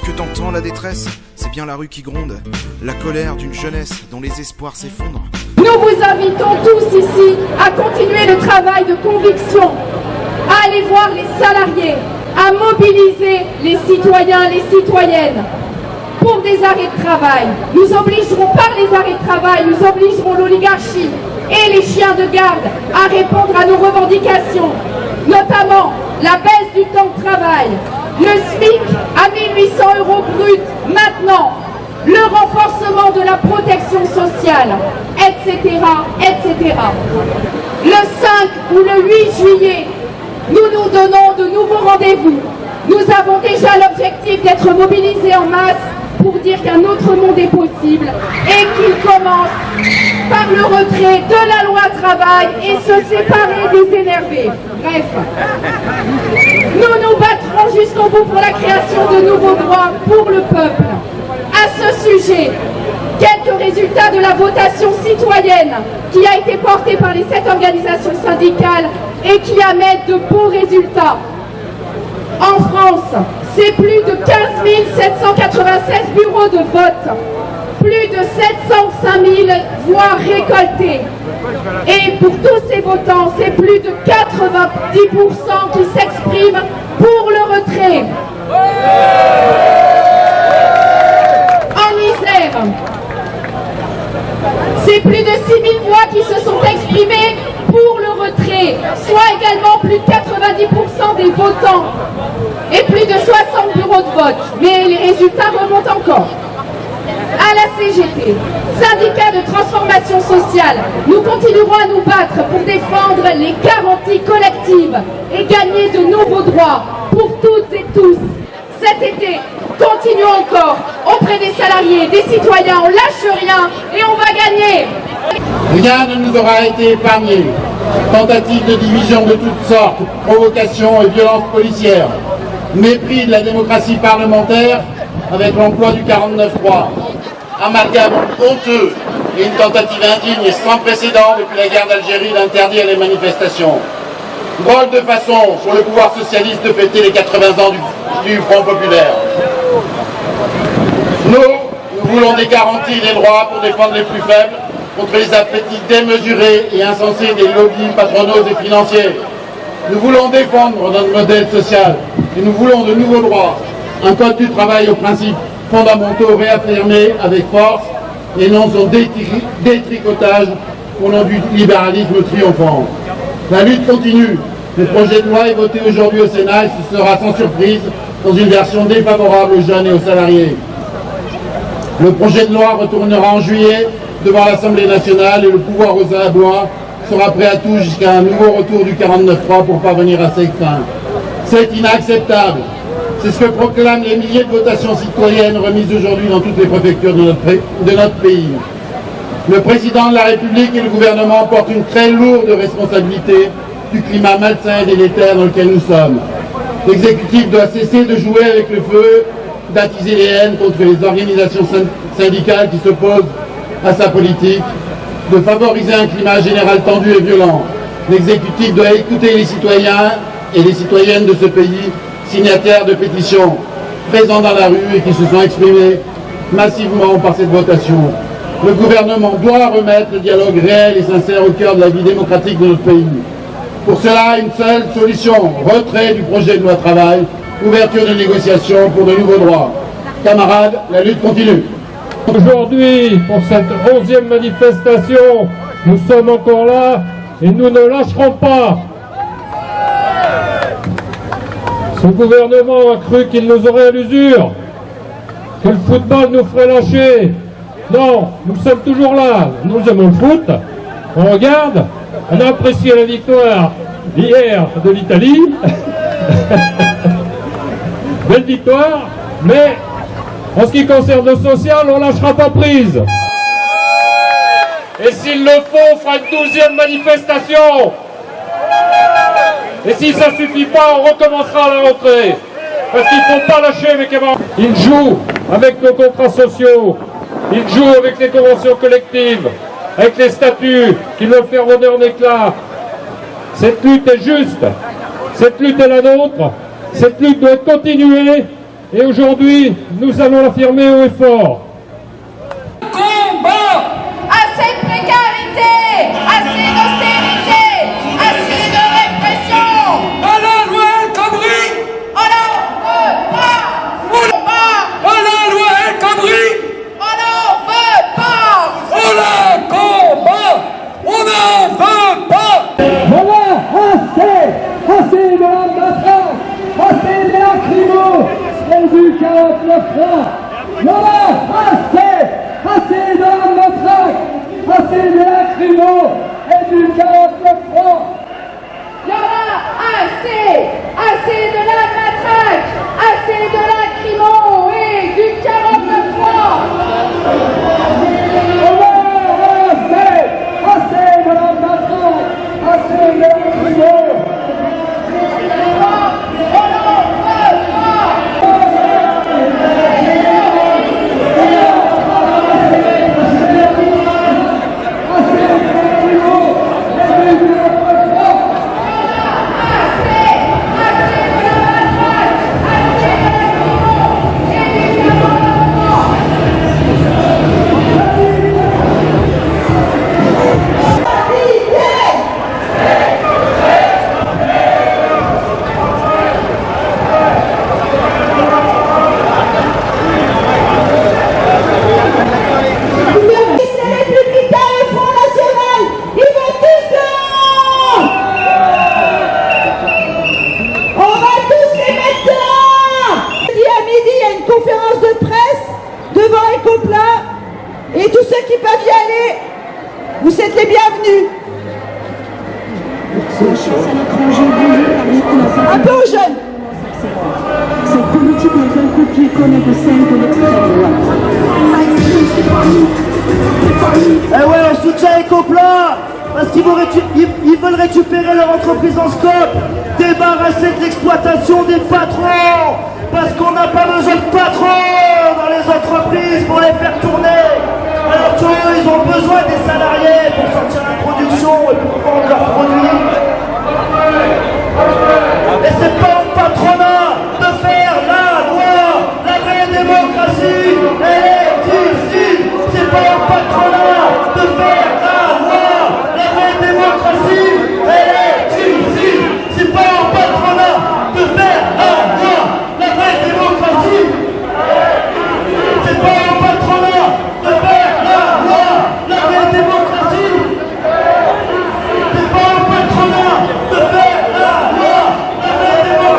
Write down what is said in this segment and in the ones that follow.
Est-ce que t'entends la détresse? C'est bien la rue qui gronde, la colère d'une jeunesse dont les espoirs s'effondrent. Nous vous invitons tous ici à continuer le travail de conviction, à aller voir les salariés, à mobiliser les citoyens, les citoyennes pour des arrêts de travail. Nous obligerons par les arrêts de travail, nous obligerons l'oligarchie et les chiens de garde à répondre à nos revendications, notamment la baisse du temps de travail, le SMIC à 1 800 € brut maintenant, le renforcement de la protection sociale, etc., etc. Le 5 ou le 8 juillet, nous nous donnons de nouveaux rendez-vous. Nous avons déjà l'objectif d'être mobilisés en masse pour dire qu'un autre monde est possible et qu'il commence par le retrait de la loi travail et se séparer des énervés. Bref, nous nous battrons jusqu'au bout pour la création de nouveaux droits pour le peuple. À ce sujet, quelques résultats de la votation citoyenne qui a été portée par les 7 organisations syndicales et qui amène de beaux résultats. En France, c'est plus de 15 796 bureaux de vote, plus de 705 000 voix récoltées. Et pour tous ces votants, c'est plus de 90% qui s'expriment pour le retrait. En Isère, c'est plus de 6 000 voix qui se sont exprimées pour le retrait, soit également plus de 90% des votants et plus de 60 bureaux de vote. Mais les résultats remontent encore. À la CGT, syndicat de transformation sociale, nous continuerons à nous battre pour défendre les garanties collectives et gagner de nouveaux droits pour toutes et tous. Cet été, continuons encore auprès des salariés, des citoyens, on lâche rien et on va gagner. Rien ne nous aura été épargné. Tentatives de division de toutes sortes, provocations et violences policières, mépris de la démocratie parlementaire avec l'emploi du 49.3, amalgame honteux et une tentative indigne et sans précédent depuis la guerre d'Algérie d'interdire les manifestations. Drôle de façon pour le pouvoir socialiste de fêter les 80 ans du Front populaire. Nous voulons des garanties et des droits pour défendre les plus faibles contre les appétits démesurés et insensés des lobbies patronaux et financiers. Nous voulons défendre notre modèle social et nous voulons de nouveaux droits. Un code du travail aux principes fondamentaux réaffirmés avec force et non son détricotage au nom du libéralisme triomphant. La lutte continue. Le projet de loi est voté aujourd'hui au Sénat et ce sera sans surprise dans une version défavorable aux jeunes et aux salariés. Le projet de loi retournera en juillet devant l'Assemblée nationale et le pouvoir aux abois sera prêt à tout jusqu'à un nouveau retour du 49.3 pour parvenir à ses fins. C'est inacceptable. C'est ce que proclament les milliers de votations citoyennes remises aujourd'hui dans toutes les préfectures de notre pays. Le président de la République et le gouvernement portent une très lourde responsabilité du climat malsain et délétère dans lequel nous sommes. L'exécutif doit cesser de jouer avec le feu, d'attiser les haines contre les organisations syndicales qui s'opposent à sa politique, de favoriser un climat général tendu et violent. L'exécutif doit écouter les citoyens et les citoyennes de ce pays, signataires de pétitions, présents dans la rue et qui se sont exprimés massivement par cette votation. Le gouvernement doit remettre le dialogue réel et sincère au cœur de la vie démocratique de notre pays. Pour cela, une seule solution, retrait du projet de loi travail, ouverture de négociations pour de nouveaux droits. Camarades, la lutte continue. Aujourd'hui, pour cette 11e manifestation, nous sommes encore là et nous ne lâcherons pas. Ce gouvernement a cru qu'il nous aurait à l'usure, que le football nous ferait lâcher. Non, nous sommes toujours là, nous aimons le foot, on regarde, on a apprécié la victoire d'hier de l'Italie, belle victoire, mais en ce qui concerne le social, on ne lâchera pas prise. Et s'il le faut, on fera une 12e manifestation. Et si ça ne suffit pas, on recommencera à la rentrée. Parce qu'il ne faut pas lâcher avec ils jouent avec nos contrats sociaux, ils jouent avec les conventions collectives, avec les statuts qu'ils veulent faire voler en éclats. Cette lutte est juste, cette lutte est la nôtre, cette lutte doit continuer Et aujourd'hui, nous allons l'affirmer haut et fort. Combat! Assez de précarité, assez d'austérité, assez de répression. À la loi El Khomri! On n'en veut pas. À la loi El Khomri! On n'en veut pas. On la combat! On n'en veut pas! Voilà, assez de la matraque, assez de la crimo et du 49.3. Voilà, assez de la matraque, assez de la crimo et du 49.3. Il y en a assez, assez de la matraque, assez de la crimo et du 49.3. Voilà, assez de la matraque, assez de la crimo. Et tous ceux qui peuvent y aller, vous êtes les bienvenus. Un peu aux jeunes. Cette politique n'est qu'un copier-coller de celle de l'extrême droite. Eh ouais, on soutient Ecoplan parce qu'ils veulent récupérer leur entreprise en scope, débarrasser de l'exploitation des patrons, parce qu'on n'a pas besoin de patrons dans les entreprises pour les faire tourner. Alors qu'eux, ils ont besoin des salariés pour sortir la production et pour vendre leurs produits. Et c'est pas au patronat de faire la loi. La vraie démocratie, elle est ici. C'est pas au patronat de faire la loi. La vraie démocratie, elle est ici. C'est pas au patronat de faire la loi. La vraie démocratie, c'est pas au patronat de faire la loi. La vraie démocratie, c'est pas au patronat de faire la loi. La vraie démocratie.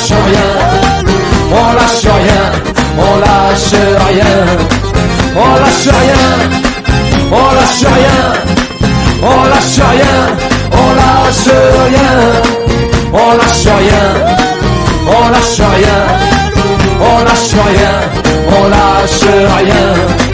lâche rien, on lâche rien, on lâche rien, on lâche rien, on lâche rien, on lâche rien, on lâche rien, on lâche rien, on lâche rien, on lâche rien, on lâche rien.